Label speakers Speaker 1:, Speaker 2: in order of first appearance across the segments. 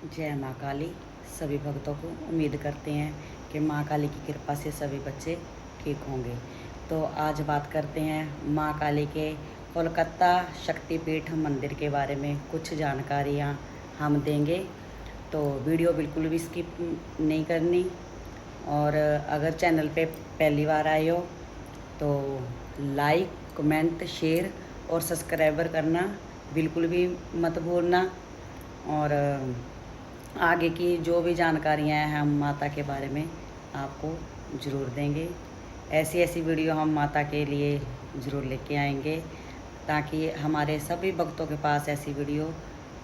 Speaker 1: जय माँ काली। सभी भक्तों को उम्मीद करते हैं कि माँ काली की कृपा से सभी बच्चे ठीक होंगे। तो आज बात करते हैं माँ काली के कोलकाता शक्तिपीठ मंदिर के बारे में। कुछ जानकारियाँ हम देंगे, तो वीडियो बिल्कुल भी स्किप नहीं करनी। और अगर चैनल पे पहली बार आए हो तो लाइक, कमेंट, शेयर और सब्सक्राइबर करना बिल्कुल भी मत भूलना। और आगे की जो भी जानकारियाँ हैं हम माता के बारे में आपको ज़रूर देंगे। ऐसी ऐसी वीडियो हम माता के लिए ज़रूर लेके आएंगे, ताकि हमारे सभी भक्तों के पास ऐसी वीडियो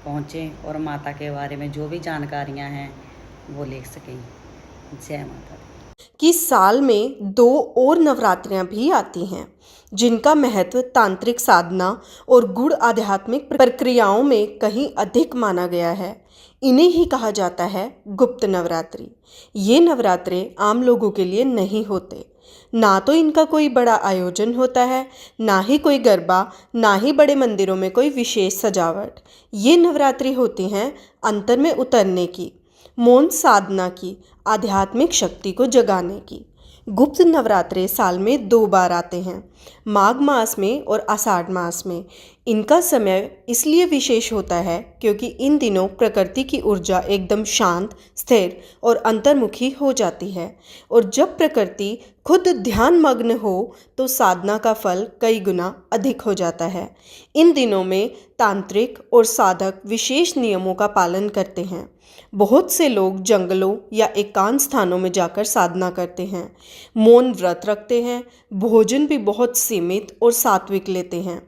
Speaker 1: पहुँचें और माता के बारे में जो भी जानकारियाँ हैं वो ले सकें। जय माता दी।
Speaker 2: कि साल में 2 और नवरात्रियां भी आती हैं, जिनका महत्व तांत्रिक साधना और गूढ़ आध्यात्मिक प्रक्रियाओं में कहीं अधिक माना गया है। इन्हें ही कहा जाता है गुप्त नवरात्रि। ये नवरात्रे आम लोगों के लिए नहीं होते। ना तो इनका कोई बड़ा आयोजन होता है, ना ही कोई गरबा, ना ही बड़े मंदिरों में कोई विशेष सजावट। ये नवरात्रि होती हैं अंतर में उतरने की, मौन साधना की, आध्यात्मिक शक्ति को जगाने की। गुप्त नवरात्रे साल में 2 बार आते हैं, माघ मास में और आषाढ़ मास में। इनका समय इसलिए विशेष होता है क्योंकि इन दिनों प्रकृति की ऊर्जा एकदम शांत, स्थिर और अंतर्मुखी हो जाती है। और जब प्रकृति खुद ध्यान मग्न हो तो साधना का फल कई गुना अधिक हो जाता है। इन दिनों में तांत्रिक और साधक विशेष नियमों का पालन करते हैं। बहुत से लोग जंगलों या एकांत स्थानों में जाकर साधना करते हैं, मौन व्रत रखते हैं, भोजन भी बहुत सीमित और सात्विक लेते हैं।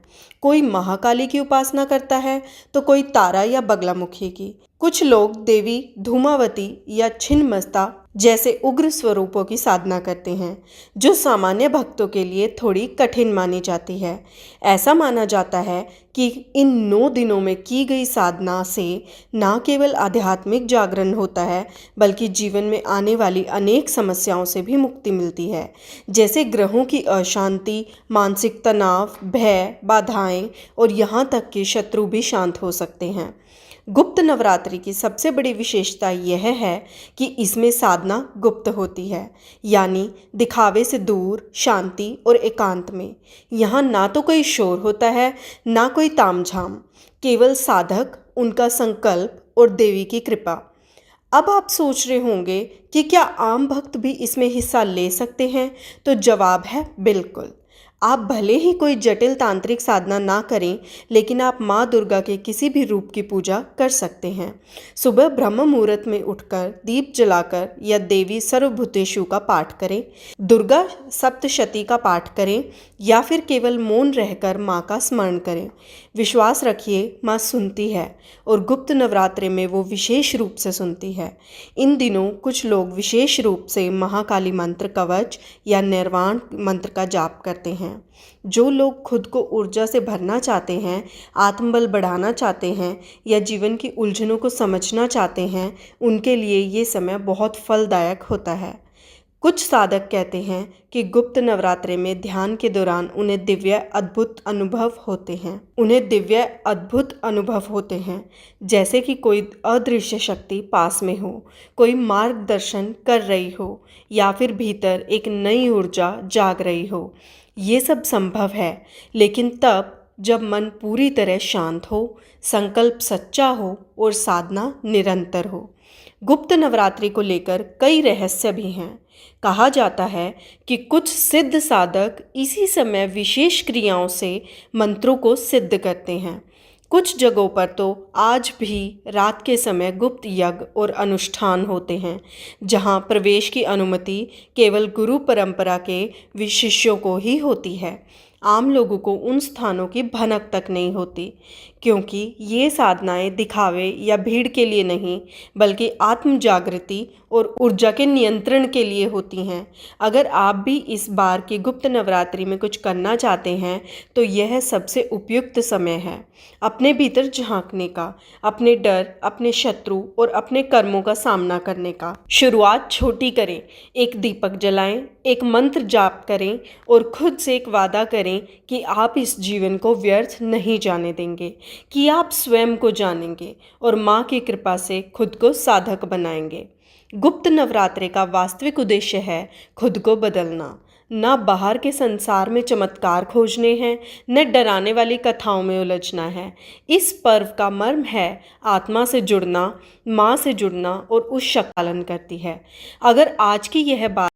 Speaker 2: कोई महाकाली की उपासना करता है तो कोई तारा या बगलामुखी की। कुछ लोग देवी धूमावती या छिन्नमस्ता जैसे उग्र स्वरूपों की साधना करते हैं, जो सामान्य भक्तों के लिए थोड़ी कठिन मानी जाती है। ऐसा माना जाता है कि इन 9 दिनों में की गई साधना से न केवल आध्यात्मिक जागरण होता है, बल्कि जीवन में आने वाली अनेक समस्याओं से भी मुक्ति मिलती है, जैसे ग्रहों की अशांति, मानसिक तनाव, भय, बाधाएं और यहाँ तक कि शत्रु भी शांत हो सकते हैं। गुप्त नवरात्रि की सबसे बड़ी विशेषता यह है कि इसमें साधना गुप्त होती है, यानी दिखावे से दूर, शांति और एकांत में। यहाँ ना तो कोई शोर होता है, ना कोई तामझाम, केवल साधक, उनका संकल्प और देवी की कृपा। अब आप सोच रहे होंगे कि क्या आम भक्त भी इसमें हिस्सा ले सकते हैं? तो जवाब है बिल्कुल। आप भले ही कोई जटिल तांत्रिक साधना ना करें, लेकिन आप माँ दुर्गा के किसी भी रूप की पूजा कर सकते हैं। सुबह ब्रह्म मुहूर्त में उठकर दीप जलाकर या देवी सर्वभूतेषु का पाठ करें, दुर्गा सप्तशती का पाठ करें, या फिर केवल मौन रहकर माँ का स्मरण करें। विश्वास रखिए, माँ सुनती है और गुप्त नवरात्रि में वो विशेष रूप से सुनती है। इन दिनों कुछ लोग विशेष रूप से महाकाली मंत्र कवच या निर्वाण मंत्र का जाप करते हैं। जो लोग खुद को ऊर्जा से भरना चाहते हैं, आत्मबल बढ़ाना चाहते हैं या जीवन की उलझनों को समझना चाहते हैं, उनके लिए ये समय बहुत फलदायक होता है। कुछ साधक कहते हैं कि गुप्त नवरात्रि में ध्यान के दौरान उन्हें दिव्य अद्भुत अनुभव होते हैं, जैसे कि कोई अदृश्य शक्ति पास में हो, कोई मार्गदर्शन कर रही हो, या फिर भीतर एक नई ऊर्जा जाग रही हो। ये सब संभव है, लेकिन तब जब मन पूरी तरह शांत हो, संकल्प सच्चा हो और साधना निरंतर हो। गुप्त नवरात्रि को लेकर कई रहस्य भी हैं। कहा जाता है कि कुछ सिद्ध साधक इसी समय विशेष क्रियाओं से मंत्रों को सिद्ध करते हैं। कुछ जगहों पर तो आज भी रात के समय गुप्त यज्ञ और अनुष्ठान होते हैं, जहां प्रवेश की अनुमति केवल गुरु परंपरा के शिष्यों को ही होती है। आम लोगों को उन स्थानों की भनक तक नहीं होती, क्योंकि ये साधनाएं दिखावे या भीड़ के लिए नहीं, बल्कि आत्म जागृति और ऊर्जा के नियंत्रण के लिए होती हैं। अगर आप भी इस बार की गुप्त नवरात्रि में कुछ करना चाहते हैं, तो यह सबसे उपयुक्त समय है अपने भीतर झांकने का, अपने डर, अपने शत्रु और अपने कर्मों का सामना करने का। शुरुआत छोटी करें, एक दीपक जलाएं, एक मंत्र जाप करें और खुद से एक वादा करें करें कि आप इस जीवन को व्यर्थ नहीं जाने देंगे, कि आप स्वयं को जानेंगे और माँ की कृपा से खुद को साधक बनाएंगे। गुप्त नवरात्रे का वास्तविक उद्देश्य है खुद को बदलना। न बाहर के संसार में चमत्कार खोजने हैं, न डराने वाली कथाओं में उलझना है। इस पर्व का मर्म है आत्मा से जुड़ना, माँ से जुड़ना और उस शक्ति का पालन करती है। अगर आज की यह बात